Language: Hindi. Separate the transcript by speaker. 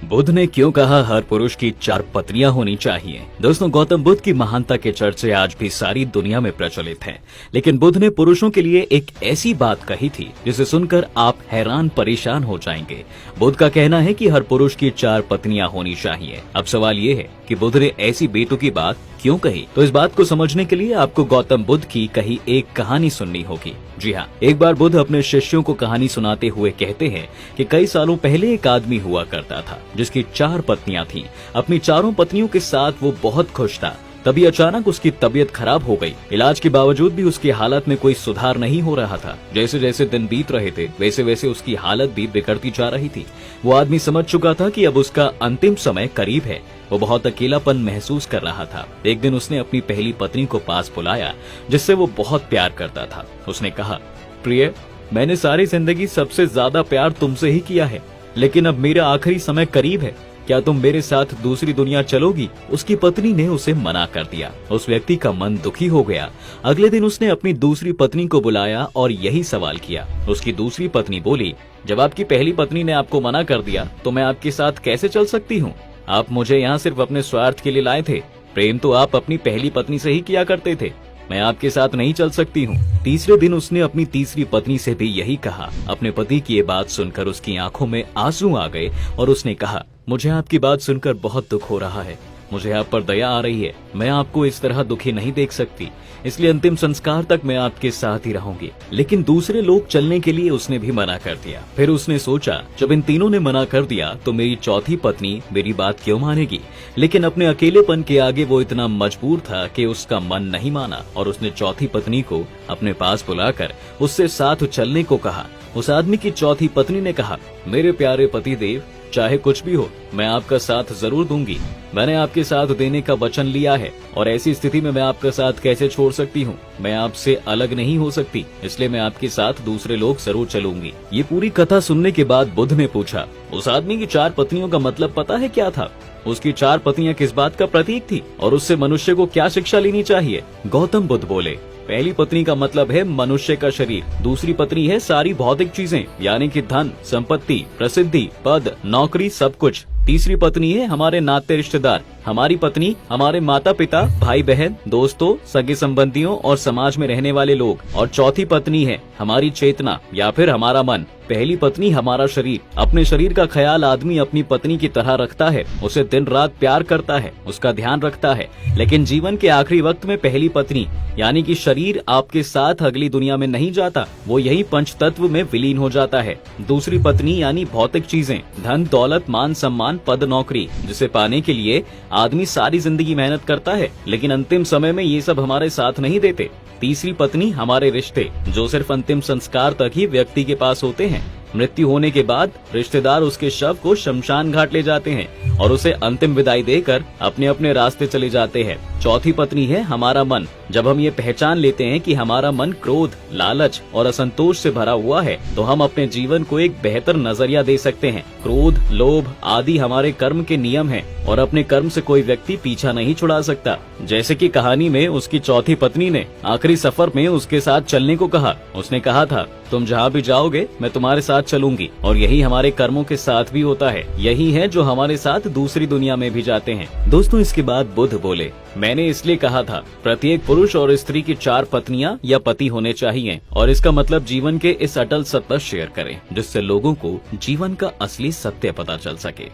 Speaker 1: बुद्ध ने क्यों कहा हर पुरुष की 4 पत्नियां होनी चाहिए। दोस्तों, गौतम बुद्ध की महानता के चर्चे आज भी सारी दुनिया में प्रचलित हैं। लेकिन बुद्ध ने पुरुषों के लिए एक ऐसी बात कही थी जिसे सुनकर आप हैरान परेशान हो जाएंगे। बुद्ध का कहना है कि हर पुरुष की 4 पत्नियां होनी चाहिए। अब सवाल ये है कि बुद्ध ने ऐसी बेतुकी बात क्यों कही। तो इस बात को समझने के लिए आपको गौतम बुद्ध की कही एक कहानी सुननी होगी। जी हाँ, एक बार बुद्ध अपने शिष्यों को कहानी सुनाते हुए कहते हैं कि कई सालों पहले एक आदमी हुआ करता था जिसकी 4 पत्नियां थीं। अपनी चारों पत्नियों के साथ वो बहुत खुश था। तभी अचानक उसकी तबीयत खराब हो गई। इलाज के बावजूद भी उसकी हालत में कोई सुधार नहीं हो रहा था। जैसे जैसे दिन बीत रहे थे वैसे वैसे उसकी हालत भी बिगड़ती जा रही थी। वो आदमी समझ चुका था कि अब उसका अंतिम समय करीब है। वो बहुत अकेलापन महसूस कर रहा था। एक दिन उसने अपनी पहली पत्नी को पास बुलाया जिससे वो बहुत प्यार करता था। उसने कहा, प्रिय, मैंने सारी जिंदगी सबसे ज्यादा प्यार तुमसे ही किया है, लेकिन अब मेरा आखिरी समय करीब है। क्या तुम मेरे साथ दूसरी दुनिया चलोगी? उसकी पत्नी ने उसे मना कर दिया। उस व्यक्ति का मन दुखी हो गया। अगले दिन उसने अपनी दूसरी पत्नी को बुलाया और यही सवाल किया। उसकी दूसरी पत्नी बोली, जब आपकी पहली पत्नी ने आपको मना कर दिया तो मैं आपके साथ कैसे चल सकती हूँ? आप मुझे यहाँ सिर्फ अपने स्वार्थ के लिए लाए थे। प्रेम तो आप अपनी पहली पत्नी से ही किया करते थे। मैं आपके साथ नहीं चल सकती हूँ। तीसरे दिन उसने अपनी तीसरी पत्नी से भी यही कहा। अपने पति की ये बात सुनकर उसकी आंखों में आंसू आ गए और उसने कहा, मुझे आपकी बात सुनकर बहुत दुख हो रहा है। मुझे आप पर दया आ रही है। मैं आपको इस तरह दुखी नहीं देख सकती, इसलिए अंतिम संस्कार तक मैं आपके साथ ही रहूंगी। लेकिन दूसरे लोग चलने के लिए उसने भी मना कर दिया। फिर उसने सोचा, जब इन तीनों ने मना कर दिया तो मेरी चौथी पत्नी मेरी बात क्यों मानेगी। लेकिन अपने अकेलेपन के आगे वो इतना मजबूर था कि उसका मन नहीं माना और उसने चौथी पत्नी को अपने पास बुलाकर उससे साथ चलने को कहा। उस आदमी की चौथी पत्नी ने कहा, मेरे प्यारे पति देव, चाहे कुछ भी हो मैं आपका साथ जरूर दूंगी। मैंने आपके साथ देने का वचन लिया है और ऐसी स्थिति में मैं आपका साथ कैसे छोड़ सकती हूँ। मैं आपसे अलग नहीं हो सकती, इसलिए मैं आपके साथ दूसरे लोग जरूर चलूंगी। ये पूरी कथा सुनने के बाद बुद्ध ने पूछा, उस आदमी की 4 पत्नियों का मतलब पता है क्या था? उसकी 4 पत्नियां किस बात का प्रतीक थी और उससे मनुष्य को क्या शिक्षा लेनी चाहिए? गौतम बुद्ध बोले, पहली पत्नी का मतलब है मनुष्य का शरीर। दूसरी पत्नी है सारी भौतिक चीजें, यानी कि धन, संपत्ति, प्रसिद्धि, पद, नौकरी, सब कुछ। तीसरी पत्नी है हमारे नाते रिश्तेदार, हमारी पत्नी हमारे माता पिता, भाई बहन, दोस्तों, सगे संबंधियों और समाज में रहने वाले लोग। और चौथी पत्नी है हमारी चेतना या फिर हमारा मन। पहली पत्नी हमारा शरीर। अपने शरीर का ख्याल आदमी अपनी पत्नी की तरह रखता है, उसे दिन रात प्यार करता है, उसका ध्यान रखता है। लेकिन जीवन के आखिरी वक्त में पहली पत्नी यानी कि शरीर आपके साथ अगली दुनिया में नहीं जाता, वो यही पंच तत्व में विलीन हो जाता है। दूसरी पत्नी यानी भौतिक चीजें, धन, दौलत, मान, सम्मान, पद, नौकरी, जिसे पाने के लिए आदमी सारी जिंदगी मेहनत करता है, लेकिन अंतिम समय में ये सब हमारे साथ नहीं देते। तीसरी पत्नी हमारे रिश्ते, जो सिर्फ अंतिम संस्कार तक ही व्यक्ति के पास होते हैं। मृत्यु होने के बाद रिश्तेदार उसके शव को शमशान घाट ले जाते हैं और उसे अंतिम विदाई देकर अपने अपने रास्ते चले जाते हैं। चौथी पत्नी है हमारा मन। जब हम ये पहचान लेते हैं कि हमारा मन क्रोध, लालच और असंतोष से भरा हुआ है तो हम अपने जीवन को एक बेहतर नजरिया दे सकते हैं। क्रोध, लोभ आदि हमारे कर्म के नियम हैं और अपने कर्म से कोई व्यक्ति पीछा नहीं छुड़ा सकता। जैसे कि कहानी में उसकी चौथी पत्नी ने आखिरी सफर में उसके साथ चलने को कहा। उसने कहा था, तुम जहाँ भी जाओगे मैं तुम्हारे साथ चलूंगी। और यही हमारे कर्मों के साथ भी होता है। यही है जो हमारे साथ दूसरी दुनिया में भी जाते हैं। दोस्तों, इसके बाद बुद्ध बोले, मैंने इसलिए कहा था प्रत्येक पुरुष और स्त्री की 4 पत्नियां या पति होने चाहिए और इसका मतलब जीवन के इस अटल सत्य शेयर करें जिससे लोगों को जीवन का असली सत्य पता चल सके।